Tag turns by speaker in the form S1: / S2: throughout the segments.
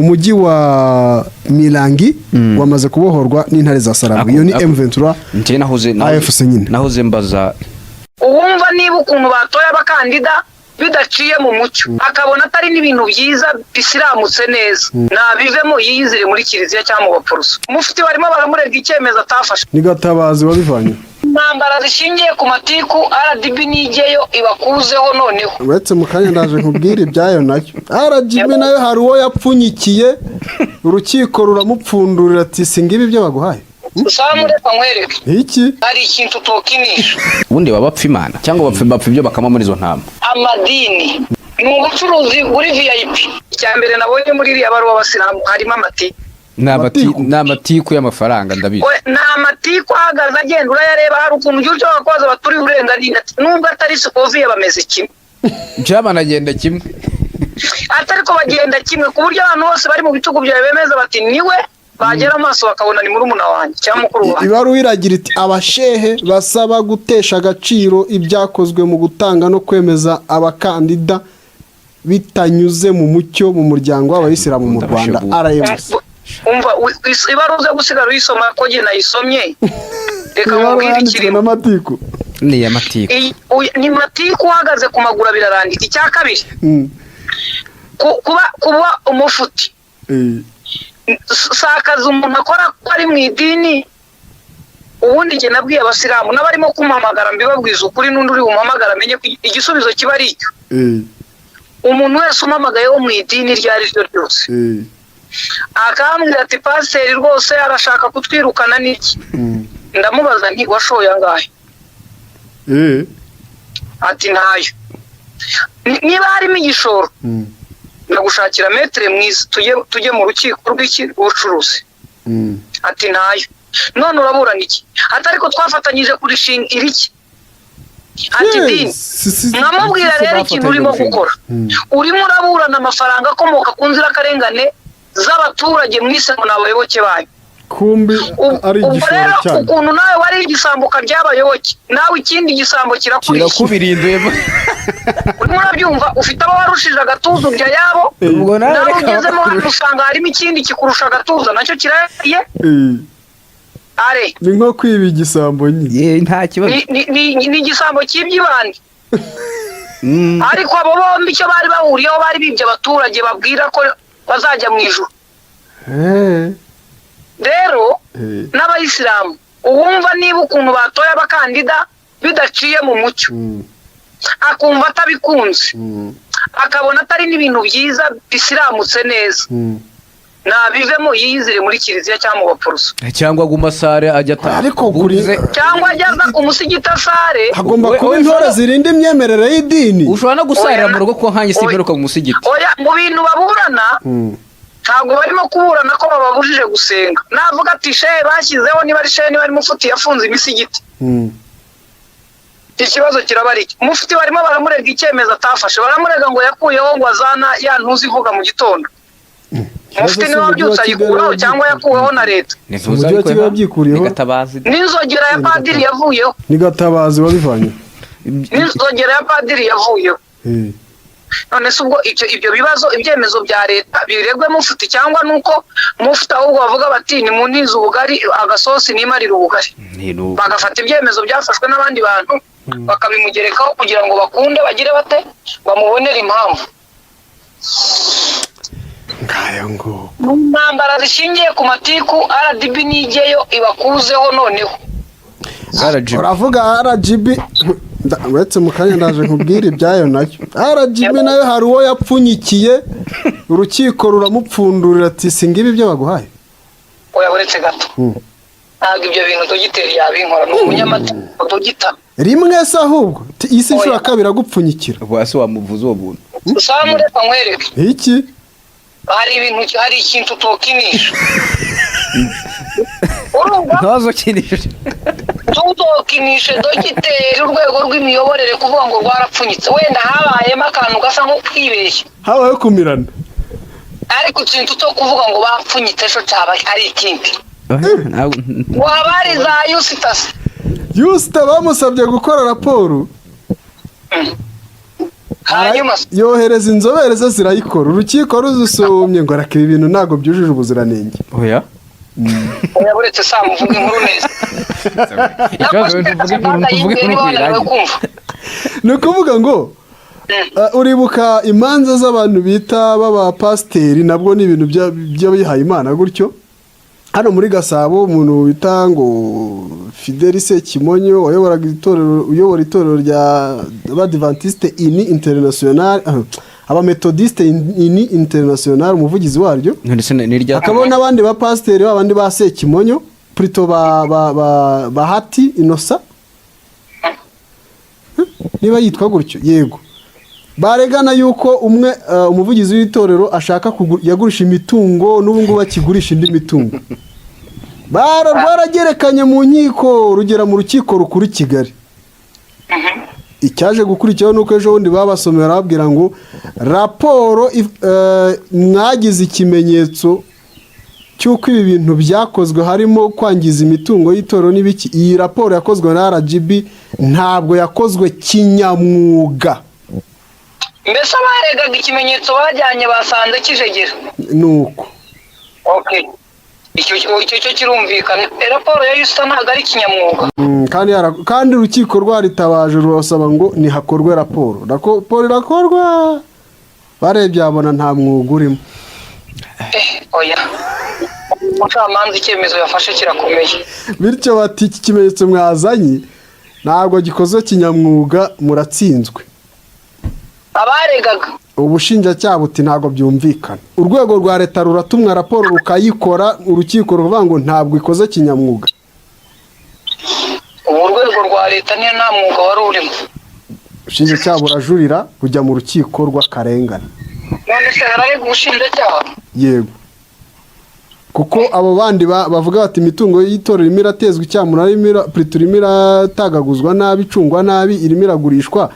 S1: umujyi wa Mirangi wamaze kubohorwa n'intare za Sarabu. Iyo ni M23
S2: nje nahoze mbaza
S3: uwumva niba ukuntu batoya abakandida bidaciye mu mucyo akabona atari n'ibintu byiza bisiramutse neza nabivemo yiyizire muri kiliziya cyangwa bapfuruso mufite barimo baramurega icyemezo atafashe
S1: ni Gatabazi wabivanye
S3: intambara zishingiye ku matiku RDB nigeyo ibakuzeho noneho
S1: uretse mu kanya ndaje nkubwira ibyayo nayo RDB nayo hari uwo yapfunyikiye urukiko ruramupfundurira ati singibi ibyo baguhaye
S3: usamureka nkwereke
S1: iki
S3: hari ikintu tokinisha
S2: ubundi bapfa imana cyangwa bapfa ibyo bakama muri izo ntama
S3: amadini ni ubucuruzi buri VIP cyambere nabonye muri iriya baruwa abasilamu harimo
S2: n'amatiku y'amafaranga ndabizi
S3: n'amatiku ahagaze agenda urayareba hari ukuntu ujya wakoza baturi urenganira nubwo atari Sokoviye bameze kimwe
S2: byabanagenda kimwe
S3: atari ko bagenda kimwe ku buryo abantu bose bari mu bitugu byawe bemeza bati niwe bagera amaso bakabona ni muri umuna wanjye cyangwa mukuru wanjye
S1: ibaruwa iragira iti abashehe basaba gutesha agaciro ibyakozwe mu gutanga no kwemeza abakandida bitanyuze mu mucyo mu muryango w'abayisilamu mu Rwanda RMC
S3: umva ibaruze gusigara uyisoma ko je nayisomye reka mubwire ikiri
S1: n'amatiku
S2: ni amatiku
S3: ni matiku uhagaze ku maguru birarandika icya kabiri kuba umufuti sakaza umuntu akora ko ari mu idini ubundi nge nabwiye abasilamu n'abarimo kumpamagara mbibabwiza ukuri n'undi uri bumpamagara amenye igisubizo kiba ari icyo umuntu wese umpamagaye wo mu idini ryari ryo ryose akambwira ati pasiteri rwose arashaka kutwirukana n'iki ndamubaza nti washoye angahe ati ntayo niba harimo igishoro ndagushakira metre mwiza tujye mu rukiko rw'ubucuruzi ati ntayo none uraburana iki atari ko twafatanyije kurishinga iriki ati dini nkamubwira rero ikintu urimo gukora urimo uraburana amafaranga akomoka ku nzirakarengane z'abaturage mwise ngo n'abayoboke banyu
S1: kumbi ari igishoro cyane
S3: ukuntu nawe wari igisambuka ry'abayoboke nawe ikindi gisambo
S2: kirakubirinduye
S3: urimo urabyumva ufite abo warushije agatuza urya yabo nawe ugezemo usanga harimo ikindi kikurusha agatuza nacyo kiraye are
S1: ni nko kwiba igisambo nyine
S2: nta kibazo
S3: ni igisambo cy'ibyibandi ariko abo bombi icyo bari bahuriyeho bari bibye abaturage babwira ko bazajya mu ijuru rero n'abayisilamu uwumva niba ukuntu batoya abakandida bidaciye mu mucyo akumva atabikunze akabona atari n'ibintu byiza bisiramutse neza nabivemo yiyizire muri kiliziya cyangwa mu bapfuruso
S2: cyangwa gumasare ajya
S1: ariko
S3: cyangwa ajyaza umusigita sare
S1: hagomba kuba intore zirinda imyemerere y'idini
S2: ushobora no gusarira mu rugo ko nkanjye simberuka mu musigiti
S3: oya mu bintu baburana ntabwo barimo kuburana ko bababujije gusenga navuga ati shehe bashyizeho niba ari shehe niba ari mufuti yafunze imisigiti ikibazo kiraba ari mufuti barimo baramurega icyemezo atafashe baramurega ngo yakuyeho ngo azana ya ntuzi ivuga mu gitondo mufuti niba byose ayikuraho cyangwa yakuweho na leta n'inzogera ya padiri yavuyeho
S1: ni Gatabazi wabivanye
S3: n'inzogera ya padiri yavuyeho none se ubwo ibyo bibazo ibyemezo bya leta biregwe mufuti cyangwa nuko mufuti ahubwo bavuga bati ni munize ubugari agasosi nimarira ubugari bagafata ibyemezo byafashwe n'abandi bantu bakabimugerekaho kugira ngo bakunde bagire bate bamubonere impamvu
S1: ngayo ngo
S3: ntambara zishingiye ku matiku RDB nigeyo ibakuzeho noneho
S1: uravuga RGB uretse mu kanya ndaje nkubwira ibyayo nayo RGB nayo hari uwo yapfunyikiye urukiko ruramupfundurira ati singibi ibyo baguhaye
S3: oya uretse gato ntabwo ibyo bintu dogiteri yabinkora n'umunyamategeko dogita
S1: rimwe se ahubwo isi ishobora kabiri agupfunyikira
S2: bwase wamuvuze uwo buntu
S3: usamureka nkwereke
S1: iki
S3: hari ikintu tokinisha
S2: ntazo kinisha
S3: tutokinishe dogiteri urwego rw'imiyoborere kuvuga ngo rwarapfunyitse wenda habayemo akantu gasa nko kwibeshya
S1: habayeho kumirana
S3: ariko ikintu cyo kuvuga ngo bapfunyitse cyo cyaba ari ikindi wabari za Yusita
S1: bamusabye gukora raporo
S3: hanyuma
S1: yohereza inzobere ze zirayikora urukiko ruzusumye ngo araka ibi bintu ntabwo byujuje ubuziranenge.
S2: oya
S3: uretse saa muvuga inkuru neza
S2: ikibazo tuvuge kuri kwirangira
S1: ni ukuvuga ngo uribuka imanza z'abantu bita b'abapasiteri nabwo ni ibintu by'abihaye Imana gutyo. Hano muri Gasabo umuntu wita ngo Fidelis Kimonyo uyobora itorero rya Abadventiste ini international abametodiste ini international umuvugizi waryo akabona n'abandi ba pasiteri babandi ba Sekimonyo plutôt ba Hati Inosa niba yitwa gutyo yego baregana yuko umwe umuvugizi w'itorero ashaka yagurisha imitungo n'ubu ngubu akigurisha indi mitungo baragerekanye mu nkiko rugera mu rukiko rukuru Kigali. Icyaje gukurikiraho nuko ejo bundi babasomera babwira ngo raporo mwagize ikimenyetso cy'uko ibi bintu byakozwe harimo kwangiza imitungo y'itorero n'ibiki. Iyi raporo yakozwe na RGB ntabwo yakozwe kinyamwuga.
S3: Mbese abaregaga ikimenyetso bajyanye basanze kijegera
S1: nuko
S3: okay icyo kirumvikana. Raporo ya Yusta ntabwo ari kinyamwuga
S1: kandi urukiko rwaritabaje rurasaba ngo nihakorwe raporo irakorwa barebye abona nta mwuga urimo.
S3: Oya umucamanza icyemezo yafashe kirakomeye
S1: bityo bati iki kimenyetso mwazanye ntabwo gikoze kinyamwuga muratsinzwe.
S3: Abaregaga
S1: ubushinjacyaha buti ntabwo byumvikana. Urwego rwa leta ruratumwa raporo rukayikora urukiko ruvuga ngo ntabwo ikoze kinyamwuga.
S3: Urwego rwa leta niyo nta mwuga wari urimo.
S1: Ubushinjacyaha burajurira kujya mu rukiko rw'akarengane.
S3: None se hararega ubushinjacyaha?
S1: Yego kuko abo bandi bavuga bati imitungo y'itorero irimo iratezwa icyamunara irimo iratagaguzwa nabi icungwa nabi irimo iragurishwa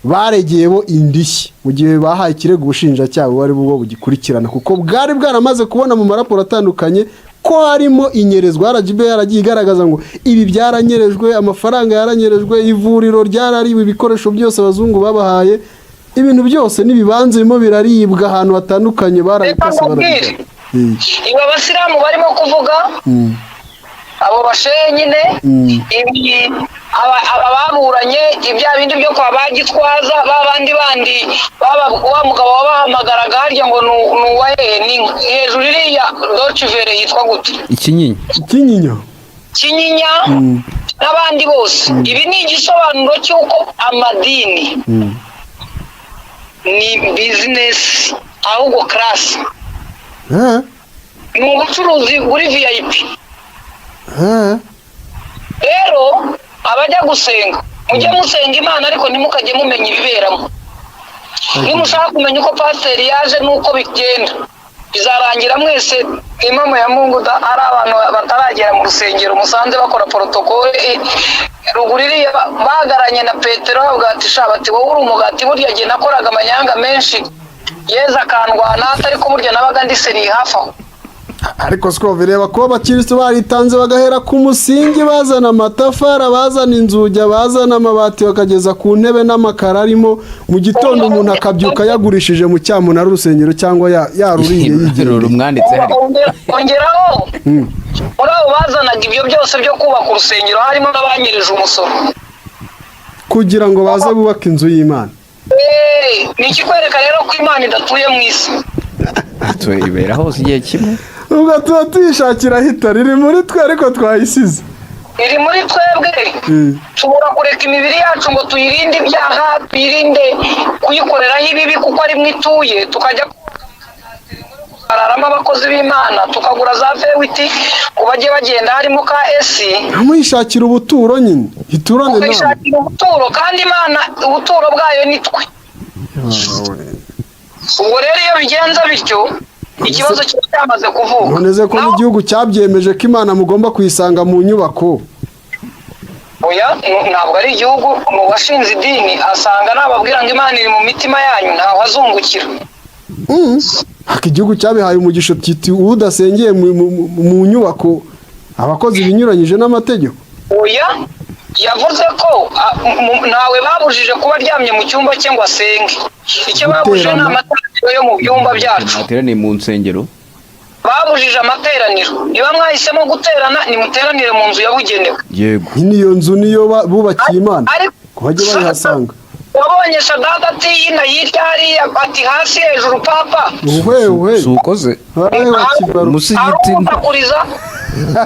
S1: baregeye bo indishyi mu gihe bahaye ikirego ubushinjacyaha bari bwo bugikurikirana kuko bwari bwaramaze kubona mu maraporo atandukanye ko harimo inyerezwa. RGB yaragiye igaragaza ngo ibi byaranyerejwe amafaranga yaranyerejwe ivuriro ryarariwe ibikoresho byose abazungu babahaye ibintu byose n'ibibanza birimo biraribwa ahantu hatandukanye barabikase barabigana.
S3: Iba abasilamu barimo kuvuga abo bashehe nyine ababuranye ibya bindi byo kwa bagitwaza babandi wa mugabo wabahamagaraga harya ngo nuwahe ni hejuru iriya docivere yitwa gute
S1: Kinyinya
S3: n'abandi bose. Ibi ni igisobanuro cy'uko amadini ni business ahubwo class ni ubucuruzi buri VIP. Rero abajya gusenga mujye musenga Imana ariko ntimukajye mumenya ibiberamo. Nimushaka kumenya uko pasiteri yaje nuko bigenda bizarangira mwese impamo ya Mungu ari abantu bataragera mu rusengero musanze bakora protokole ruguririye bagaranye na Petero bavuga ati shabati wowe uri umugati burya gihe nakoraga amanyanga menshi yeza kandwana ariko burya nabaga ndiseri hafa.
S1: Ariko siko bireba ko abakiristo baritanze bagahera ku musingi bazana amatafari bazana inzugi bazana amabati bakageza ku ntebe n'amakara arimo mu gitondo umuntu akabyuka yagurishije mu cyamunara urusengero cyangwa yaruriye
S2: yigira umwanditse hari
S3: ongeraho muri abo bazanaga ibyo byose byo kubaka urusengero harimo n'abanyereje umusoro
S1: kugira ngo baze bubaka inzu y'Imana.
S3: Ni ikikwereka rero ko Imana idatuye mu isi
S2: ibera hose igihe kimwe
S1: ubwo tuba tuyishakira hita riri muri twe ariko twayisize
S3: iri muri twebwe. Tubura kureka imibiri yacu ngo tuyirinde ibyaha tuyirinde kuyikoreraho ibibi kuko ari mwituye tukajya kuzararamo abakozi b'Imana tukagura za vewiti ngo bajye bagenda harimo ka esi
S1: amuyishakira ubuturo nyine hiturane nawe
S3: tuyishakira ubuturo kandi Imana ubuturo bwayo ni twe. Ubwo rero iyo bigenza bityo ikibazo cyamaze kuvuga.
S1: Noneze ko n'igihugu cyabyemeje ko Imana mugomba kuyisanga mu nyubako.
S3: Oya ntabwo ari igihugu mu bashinze idini asanga nababwira ngo Imana iri mu mitima yanyu ntaho azungukira.
S1: Igihugu cyabihaye umugisho kiti udasengeye mu nyubako abakozi binyuranyije n'amategeko.
S3: Oya yavuze ko ntawe babujije kuba aryamye mu cyumba cye ngo asenge. Icyo babujije ni amateraniro yo mu byumba byacu.
S2: Amateraniro mu nsengero
S3: babujije amateraniro. Niba mwahisemo guterana nimuteranire mu nzu yabugenewe.
S2: yego
S1: niyo nzu niyo bubakiye Imana ko bajye bayihasanga.
S3: Wabonye Sadada ati hino hirya hariya ati hasi hejuru papa
S1: uwe
S2: sukoze musigiti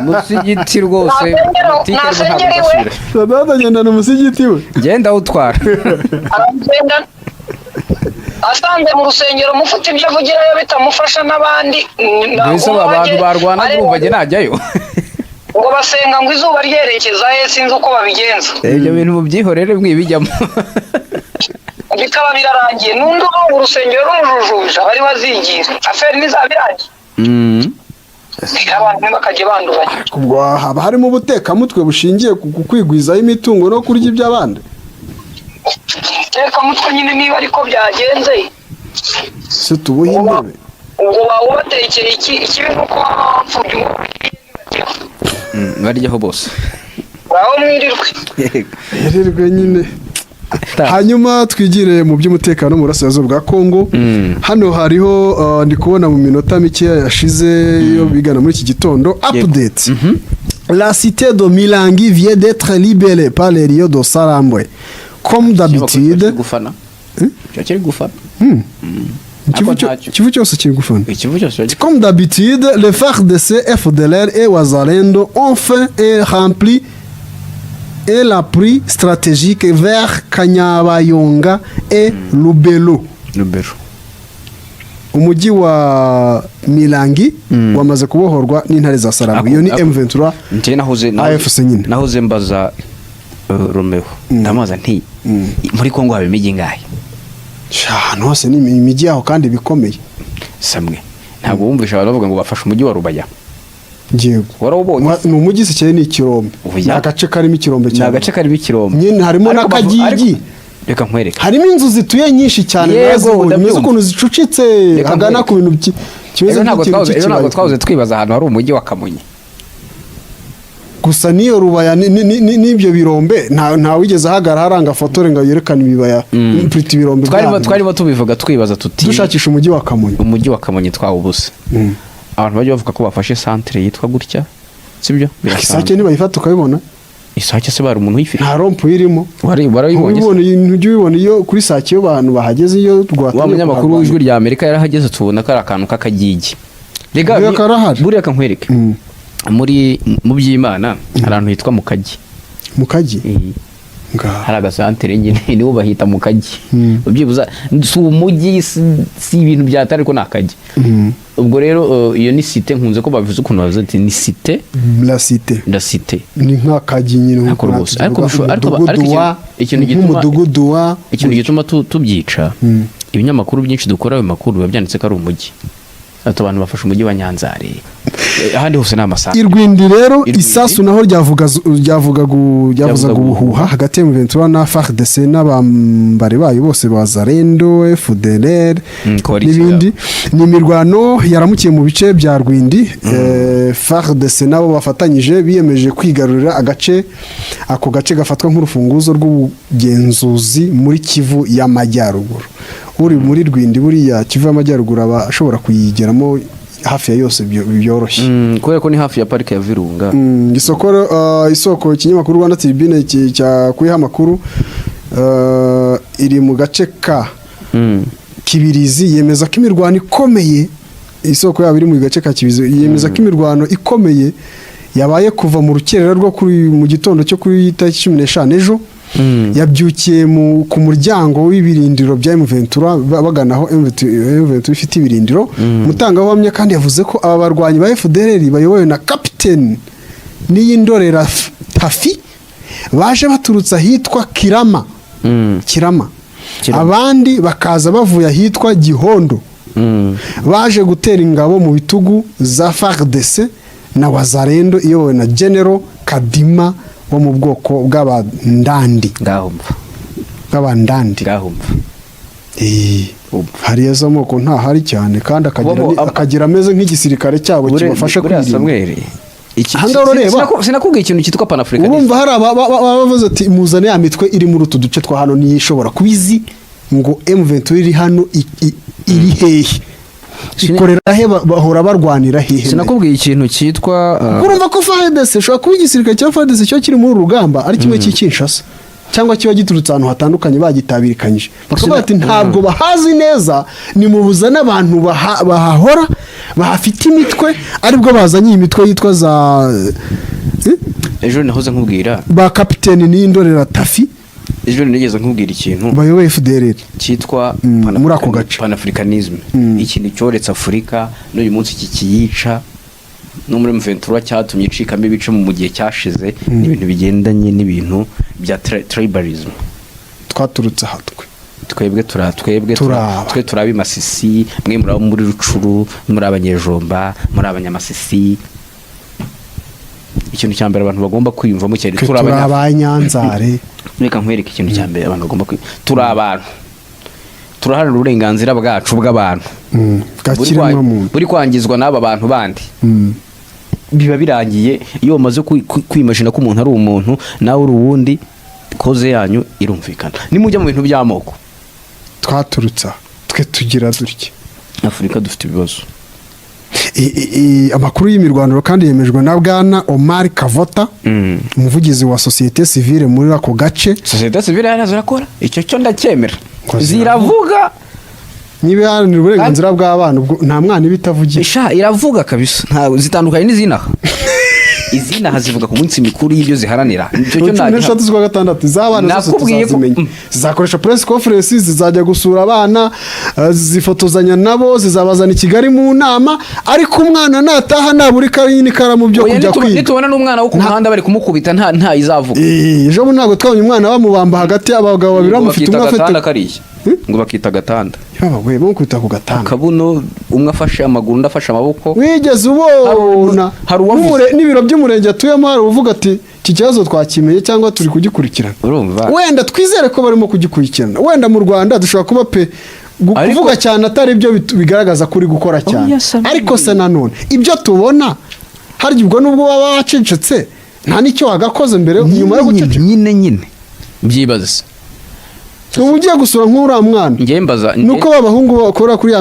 S2: musigiti rwose
S1: Sadada agendana umusigiti we
S2: genda utwara
S3: asanze mu rusengero mufite ibyo avugirayo bitamufasha n'abandi.
S2: mbese abantu barwana kumva njye najyayo
S3: ngo basenga ngo izuba ryerekeza sinzi uko babigenza.
S2: ibyo bintu mubyihorere mwibijyamo
S3: bikaba birarangiye n'undi mu rusengero rumujujuje bari bazigira aferi n'izabirangiye abantu bakajya banduranya.
S1: ubwo haba harimo ubutekamutwe bushingiye ku kwigwizaho imitungo no kurya iby'abandi.
S3: ubutekamutwe nyine niba ariko byagenze
S1: se tubuhe intebe
S3: ubwo bawubatekeye ikibi nuko bapfubye
S2: baryaho bose
S3: baho mwirirwe
S1: herirwe nyine. Hanyuma twigire mu by'umutekano mu burasirazuba bwa Kongo. Hano hariho ndi kubona mu minota mike yashize yo bigana muri iki gitondo update. La cité de Milangi vient d'être libérée par les Rio de Sarambwe. Comme d'habitude. Kivu cyose kiri gufana. Comme d'habitude, les FARDC, FDLR et Wazalendo ont fait et rempli et la pris stratégique vers Kanyabayonga et Lubero. Umujyi wa Milangi wamaze kubohorwa n'intare za Sarambwe. Iyo ni M23 AFC nyine.
S2: Nahoze mbaza Romeo ndamaza nti muri Kongo habe imijyi ngahe?
S1: Ahantu hose ni imijyi yaho kandi bikomeye.
S2: Samwe ntabwo wumvisha baravuga ngo bafashe umujyi wa Rubaya.
S1: Yego
S2: warabonye
S1: ni umujyi se cyane ni Kirombe. Agace karimo Kirombe cyane.
S2: Agace karimo Kirombe.
S1: Nyine harimo n'akagigi.
S2: Reka nkwereke.
S1: Harimo inzu zituye nyinshi cyane nazo ukuntu zicucitse hagana ku bintu kimeze
S2: ntabwo twawuze twibaza ahantu hari umujyi wa Kamonyi.
S1: Gusa niyo Rubaya n'ibyo birombe nta wigeze ahagara haranga fotore ngo yerekane ibibaya impriti birombe.
S2: Twarimo tubivuga twibaza tuti
S1: dushakisha umujyi wa Kamonyi.
S2: Umujyi wa Kamonyi twawubuze. Abantu bajya bavuga ko bafashe centre yitwa gutya sibyo?
S1: Isake ni bayifata ukabibona.
S2: Isake se bari umuntu uyifite.
S1: Nta rompo irimo.
S2: Barayibonye.
S1: Ubibona iyo kuri Sake yo bantu bahageze iyo rwateye.
S2: Wa munyamakuru w'ijwi rya Amerika yarahageze tubona ko ari akantu kakagigi. Rega buriya kankwereke. Muri mu by'Imana arantu hitwa Mukaji.
S1: Mukaji
S2: hari agasantere nyine niwo bahita Mukaji. Ubyibuza si umujyi si ibintu byatari ko nakaji. Ubwo rero iyo ni cité nkunze ko bavuze ukuntu bavuze ati ni cité
S1: la cité ni nk'akaji nyine
S2: ariko ikintu gituma tubyica ibinyamakuru byinshi dukora ayo makuru biba byanditse ko ari umujyi. Ati abantu bafashe umujyi wa Nyanzare ahandi hose ni amasaha.
S1: Irwindi rero isasu naho ryavugaga ubuhuha hagati ya M23 na FARDC n'abambare bayo bose Wazalendo FDLR n'ibindi. Ni imirwano yaramukiye mu bice bya Rwindi. FARDC nabo bafatanyije biyemeje kwigarurira ako gace gafatwa nk'urufunguzo rw'ubugenzuzi muri Kivu y'Amajyaruguru. Uri muri Rwindi buriya Kivu y'Amajyaruguru aba ashobora kuyigeramo hafi ya yose byoroshye.
S2: Kubera ko ni hafi ya parike ya Virunga.
S1: Isoko ikinyamakuru Rwanda Tribune cya kuyiha amakuru iri mu gace ka Kibirizi yemeza ko imirwano ikomeye. Isoko yabo iri mu gace ka Kibirizi yemeza ko imirwano ikomeye yabaye kuva mu rukerera rwo mu gitondo cyo kuri tariki 15 ejo. Yabyukiye ku muryango w'ibirindiro bya M23 baganaho M23 ifite ibirindiro. Mutangabuhamya kandi yavuze ko aba barwanyi ba FDLR bayobowe na Captain Niyindorera Tafi baje baturutse ahitwa Kirama. Abandi bakaza bavuye ahitwa Gihondo. Baje gutera ingabo mu bitugu za FARDC na Wazalendo iyobowe na General Kadima wo mu bwoko bw'abandandi. Bw'abandandi. Hari yazo moko nta hari cyane kandi akagira ameze nk'igisirikare cyabo kibafasha
S2: kwirinda.
S1: ahangaha urareba
S2: sinakubwiye ikintu cyitwa panafricanism.
S1: urumva hari abavuze ati muzane ya mitwe iri muri utu duce twa hano niyo ishobora kubizi ngo M23 iri hano iri hehe ikorera he bahora barwanira hehe.
S2: Sinakubwiye ikintu cyitwa
S1: urumva ko FARDC ushobora kuba igisirikare cya FARDC cyo kiri muri rugamba ari kimwe cy'Kinshasa cyangwa kiba giturutse ahantu hatandukanye bagitabirikanyije bakavuga ati ntabwo bahazi neza ni mubuza n'abantu bahahora bahafite imitwe aribwo bazanye imitwe yitwa za
S2: ejo nahoze nkubwira
S1: ba kapiteni n'indorera Tafi
S2: ejo nigeze nkubwira ikintu
S1: bayoboye FDLR
S2: cyitwa
S1: muri ako gace
S2: panafricanism. Ikintu cyoretse Afurika n'uyu munsi kikiyica no muri M23 cyatumye icikamo ibice mu gihe cyashize n'ibintu bigendanye n'ibintu bya tribalism.
S1: Twaturutse ahatwe
S2: twebwe turabi Masisi, mwe muri Rucuru, muri Abanyejomba, muri Abanyamasisi. Ikintu cya mbere abantu bagomba kwiyumvamo cyane
S1: turabanyanzare.
S2: Reka nkwereke ikintu cya mbere abantu bagomba turi abantu turaharanira uburenganzira bwacu bw'abantu buri kwangizwa n'aba bantu bandi. Biba birangiye iyo umaze kwimashina ko umuntu ari umuntu nawe uri uwundi koze yanyu irumvikana. Nimujya mu bintu by'amoko
S1: twaturutsa twe tugira dutya
S2: Afurika dufite ibibazo.
S1: Amakuru y'imirwaniro kandi yemejwe na Bwana Omar Kavota umuvugizi wa societe civile muri ako gace.
S2: Societe civile yarazo rakora icyo cyo ndacyemera ziravuga
S1: niba yaranira uburenganzira bw'abana nta mwana ibitavugisha
S2: iravuga kabisa nta zitandukanye n'izinaha. Izinaha zivuga ku munsi mikuru y'ibyo ziharanira.
S1: Icyo cyo nta 16 z'abana zose tuzazimenya. Zizakoresha press conference zizajya gusura abana zifotozanya nabo zizabazana i Kigali mu nama ariko umwana nataha naburi karini karamu byo kujya kwiga.
S2: Nitubona n'umwana wo ku muhanda bari kumukubita nta izavuga.
S1: Ejo bo ntago twabonye umwana bamubamba hagati y'abagabo babiri bamufite umwe afite
S2: ngo bakita gatanda.
S1: Yabawe bo kwita ku gatanda.
S2: Kabuno umwe afashe amaguru ndafashe amaboko.
S1: Wigeze ubona
S2: hari uwavuze
S1: n'ibiro by'umurenge atuyemo hari uvuga ati iki kibazo twakimenye cyangwa turi kugikurikirana. Wenda twizere ko barimo kugikurikirana. Wenda mu Rwanda dushobora kuba kuvuga cyane atari byo bigaragaza kuri gukora cyane. Ariko se nanone ibyo tubona hari ubwo nubwo baba bacecetse nta nicyo wagakoze mbere nyuma yo guceceka
S2: nyine byibaza.
S1: Ubu ugiye gusura nk'uriya mwana nuko babahungu bakora kuri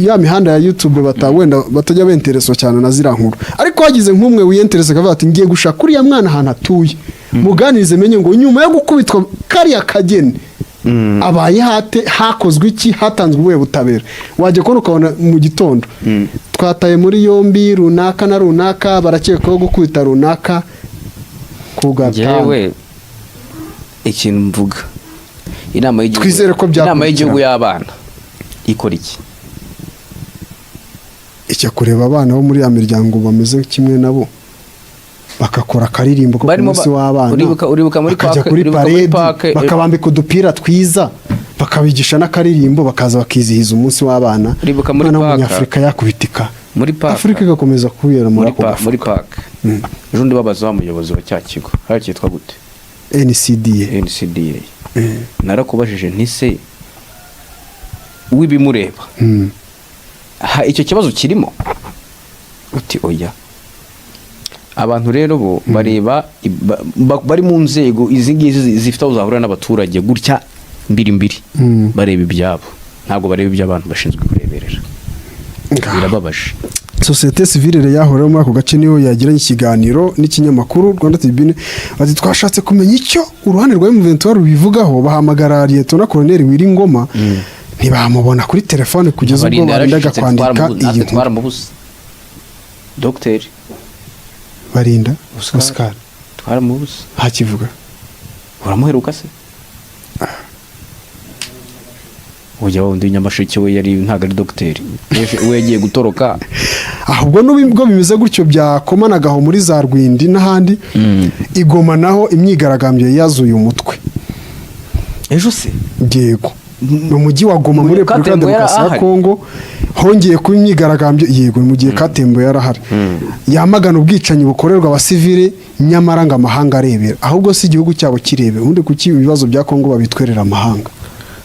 S1: ya mihanda ya YouTube wenda batajya bentereso cyane na zira nkuru ariko hagize nk'umwe wiyenteresa akavuga ati ngiye gushaka kuri ya mwana ahantu atuye muganirize menye ngo nyuma yo gukubitwa kariya kageni abaye hakozwe iki hatanzwe ubuye butabera wajya kubona ukabona mu gitondo twataye muri yombi runaka na runaka barakekaho gukubita runaka ku gatanga.
S2: Ikintu mvuga inama y'igihugu y'abana ikora iki?
S1: Icyo kureba abana bo muri ya miryango bameze kimwe nabo bakakora akaririmbo ko ku munsi w'abana
S2: uribuka muri
S1: parade bakabambika udupira twiza bakabigisha n'akaririmbo bakaza bakizihiza umunsi w'abana.
S2: Uribuka muri
S1: Afurika yakubitika
S2: muri
S1: Afurika igakomeza kubera muri
S2: park. Ejo ndi babaza wa muyobozi wa cya kigo hari cyitwa gute? NCDA. Narakubajije ntise wibimureba icyo kibazo kirimo uti oya. Abantu rero bo bareba bari mu nzego izi ngizi zifite aho zahurira n'abaturage gutya mbiri bareba ibyabo ntabwo bareba iby'abantu bashinzwe kureberera. Birababaje.
S1: Societe civile yahora muri ako gace niyo yagiranye ikiganiro n'ikinyamakuru Rwanda Tribune bati twashatse kumenya icyo uruhande rwa M23 rubivugaho bahamagara Lieutenant Colonel Wiringoma ntibamubona kuri telefone kugeza ubwo barindaga kwandika iyi
S2: twaramubuze. Dr.
S1: Barinda Oscar
S2: twaramubuze
S1: hakivuga
S2: uramuheruka se? Ujya wundi Nyamasheke we yari ntago ari dogiteri we yagiye gutoroka
S1: ahubwo nubwo bimeze gutyo byakomanagaho muri za Rwindi n'ahandi Igoma naho imyigaragambyo yazuye umutwe
S2: ejo se
S1: yego mu mujyi wa Goma muri Republika Demokarasi ya Kongo hongeye kuba imyigaragambyo yego mu gihe Katembo yarahari yamagana ubwicanyi bukorerwa abasivile nyamara ngo amahanga arebera ahubwo si igihugu cyabo kirebe undi kuki ibibazo bya Kongo babitwerera amahanga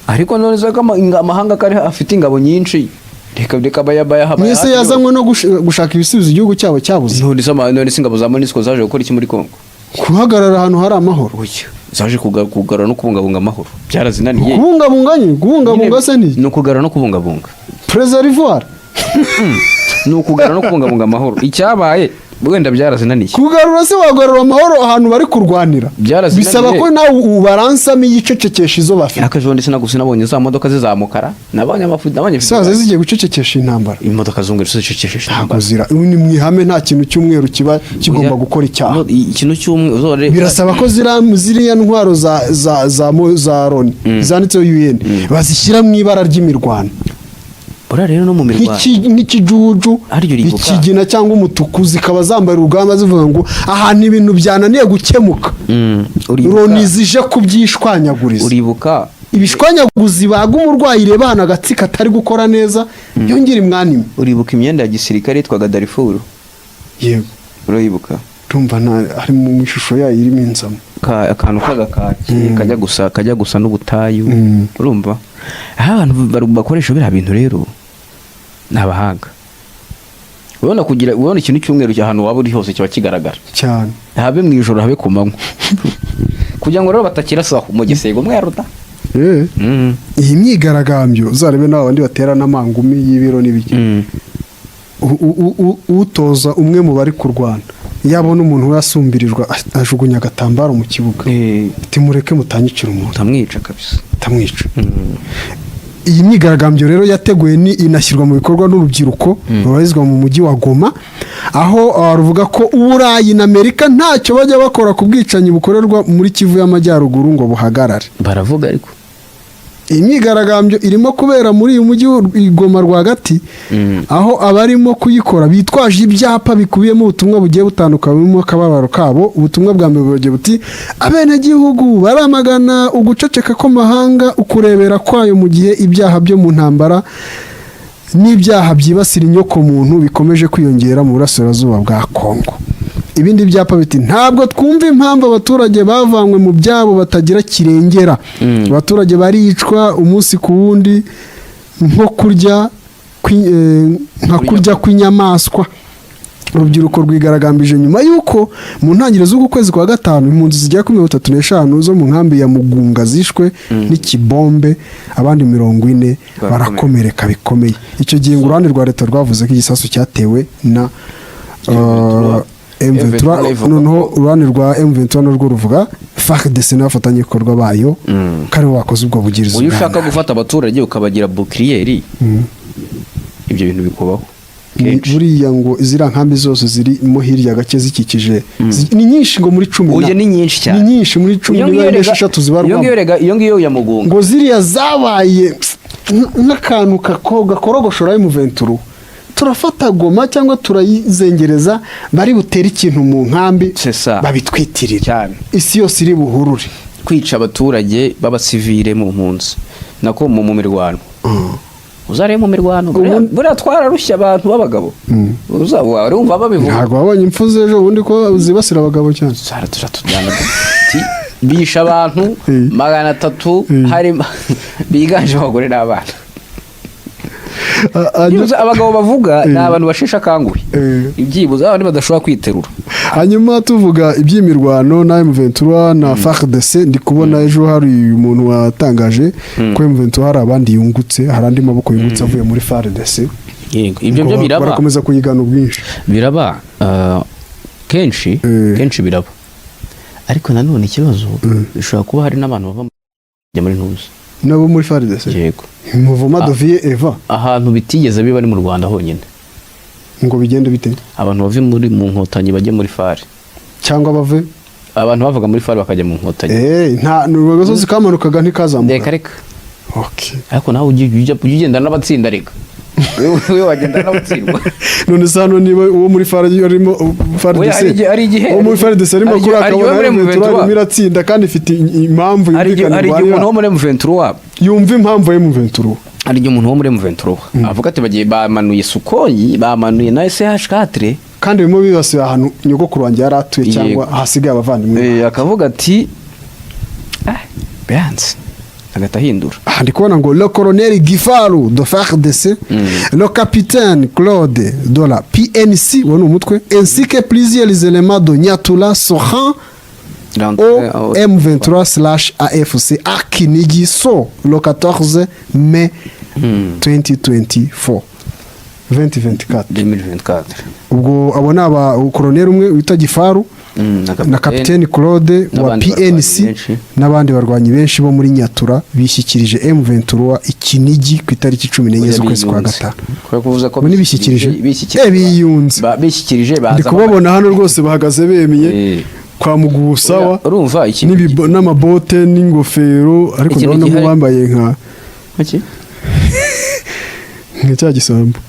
S2: ariko none zaka amahanga kari afite ingabo nyinshi reka bayabaya
S1: mwese yazanywe no gushaka ibisubizo igihugu cyabo cyabuze.
S2: none se ingabo za MONUSCO zaje gukora iki muri Kongo?
S1: Guhagarara ahantu hari amahoro.
S2: Zaje kugarura no kubungabunga amahoro, byarazinaniye.
S1: Kubungabunga se ni
S2: ukugarura no kubungabunga
S1: preservoir.
S2: Ni ukugarura no kubungabunga amahoro. Icyabaye wenda byarazinaniye.
S1: Kugarura se wagarura amahoro ahantu bari kurwanira, bisaba ko nawe ubaransamo igicecekesha izo bafite.
S2: Akajo ndetse nagusi nabonye za modoka zizamukara, nabonye
S1: saza zigiye gucecekesha intambara.
S2: Imodoka zungere zicecekesha
S1: intambara zira ni mwihame, nta kintu cy'umweru kiba kigomba gukora icyaha.
S2: Ikintu cy'umweru
S1: birasaba ko ziriya ntwaro za Loni zanditseho UN bazishyira mu ibara ry'imirwano.
S2: Rero no mu mirwano
S1: n'ikijuju ikigina cyangwa umutuku, zikaba zambaye urugamba zivuga ngo ahantu ibintu byananiye gukemuka, Loni zije kubyishwanyaguriza.
S2: Uribuka
S1: ibishwanyaguzi baga umurwayi reba hano agatsi katari gukora neza yongera imwanime.
S2: Uribuka imyenda ya gisirikare yitwaga Darfur?
S1: Yego
S2: uribuka.
S1: Tumva ari mu ishusho yayo irimo inzamo,
S2: akantu kagakaki kajya gusa n'ubutayu. Urumva abantu bakoresha biriya bintu rero n'abahanga. Ubona ikintu cy'umweru cy'ahantu waba uri hose kiba kigaragara
S1: cyane,
S2: habe mu ijoro habe ku manywa, kugira ngo rero batakirasaho mu gisego mwaruta.
S1: Iyi myigaragambyo uzarebe n'abandi baterana amangumi y'ibiro n'ibiki. Utoza umwe mu bari kurwana yabona umuntu yasumbirijwe ajugunya agatambaro mu kibuga, timureke mutanyicira umuntu,
S2: tamwica kabisa,
S1: tamwica. Iyi myigaragambyo rero yateguye inashyirwa mu bikorwa n'urubyiruko rubarizwa mu mujyi wa Goma, aho ruvuga ko Uburayi na Amerika ntacyo bajya bakora ku bwicanyi bukorerwa muri Kivu y'Amajyaruguru ngo buhagarare.
S2: Baravuga ariko
S1: iyi myigaragambyo irimo kubera muri uyu mujyi Goma rwagati, aho abarimo kuyikora bitwaje ibyapa bikubiyemo ubutumwa bugiye butandukanye burimo akababaro kabo. Ubutumwa bwa mbere bugiye buti abenegihugu baramagana uguceceka kw'amahanga, ukurebera kwayo mu gihe ibyaha byo mu ntambara n'ibyaha byibasira inyoko muntu bikomeje kwiyongera mu burasirazuba bwa Kongo. Ibindi byapa biti ntabwo twumva impamvu abaturage bavanywe mu byabo batagira kirengera. Abaturage baricwa umunsi ku wundi nko kurya kw'inyamaswa. Urubyiruko rwigaragambije nyuma y'uko mu ntangiriro z'uku kwezi kwa gatanu impunzi zigera kuri 35 zo mu nkambi ya Mugunga zishwe n'ikibombe, abandi 40 barakomereka bikomeye. Icyo gihe uruhande rwa leta rwavuze ko igisasu cyatewe na M23, noneho uruhande rwa M23 narwo ruvuga FARDC n'abafatanyabikorwa bayo kare wakoze ubwo bugirizi.
S2: Uyu ushaka gufata abaturage ukabagira bouclier, ibyo bintu bikubaho
S1: buriya ngo izira nkambi zose ziri mo hirya gake zikikije ni nyinshi ngo muri 10.
S2: Oje ni nyinshi cyane,
S1: ni nyinshi muri 10 zibarwa.
S2: Iyo ngiyo ya Mugunga
S1: ngo ziriya zabaye n'akantu gakorogoshora M23. Turafata Goma cyangwa turayizengereza bari butere ikintu mu nkambi babitwitirira cyane, isi yose iri buhurure
S2: kwica abaturage b'abasivile mu mpunzi nako mu mirwano. Uzare mu mirwano buriya twararushya abantu b'abagabo, uzaba urumva babivuga.
S1: Ntabwo wabonye impfu z'ejo bundi ko zibasira abagabo cyane.
S2: Tujyana bisha abantu 300 hari biganje abagore n'abana. Abagabo bavuga ni abantu bashesha kanguhe, ibyibuza abandi badashobora kwiterura.
S1: Hanyuma tuvuga iby'imirwano na M23 na FARDC, ndi kubona ejo hari umuntu watangaje ko M23 hari abandi yungutse, hari andi maboko yungutse avuye muri FARDC.
S2: Yego, ibyo byo biraba,
S1: barakomeza kuyigana ubwinshi.
S2: Biraba kenshi biraba, ariko nanone ikibazo bishobora kuba hari n'abantu bava muri ntuzi
S1: nabo muri FARDC.
S2: Yego,
S1: Muvuma Dovier Eva
S2: ahantu bitigeze biba ari mu Rwanda honyine.
S1: Ngo bigende bite?
S2: Abantu bave muri mu nkotanyi bajye muri FARE,
S1: cyangwa bave
S2: abantu bavuga muri FARE bakajya mu nkotanyi.
S1: Nta n'urugasozi kamanukaga ntikazamuka.
S2: Reka
S1: okay,
S2: ariko nawe ugenda n'abatsinda reka wewe wagenda n'abatsindwa.
S1: None sano niba uwo muri FARE arimo FARDC
S2: ari igihe
S1: uwo muri FARDC arimo kuri akabona miratsinda kandi ifite impamvu yumvikana.
S2: Ari umuntu wo muri M23
S1: yumva impamvu ya M23.
S2: Ari umuntu wo muri M23 avuga ati bagiye bamanuye Sukoyi, bamanuye na SH4
S1: kandi bimo bibasiye ahantu nyogokuru wanjye yaratuye cyangwa hasigaye abavandimwe.
S2: Akavuga ati Byanze agahita ahindura
S1: ndi kubona ngo le colonel Gifaru de FARDC, le capitaine Claude de la PNC wano umutwe, ainsi que plusieurs éléments de Nyatura Sohan au M23/AFC à Kinigi so le 14 mai 2024.
S2: 2024
S1: ubwo abo ni abakoroneri umwe wita Gifaru na kapiteni Claude wa PNC n'abandi barwanyi benshi bo muri Nyatura bishyikirije M23 Ikinigi ku itariki 14 z'ukwezi kwa gatanu. Ni bishyikirije
S2: bishyikirije
S1: ndi kubabona hano rwose bahagaze bemeye kwa Mugusawa
S2: urumva iki
S1: n'amabote n'ingofero ariko ndabona mu bambaye nka cya gisambo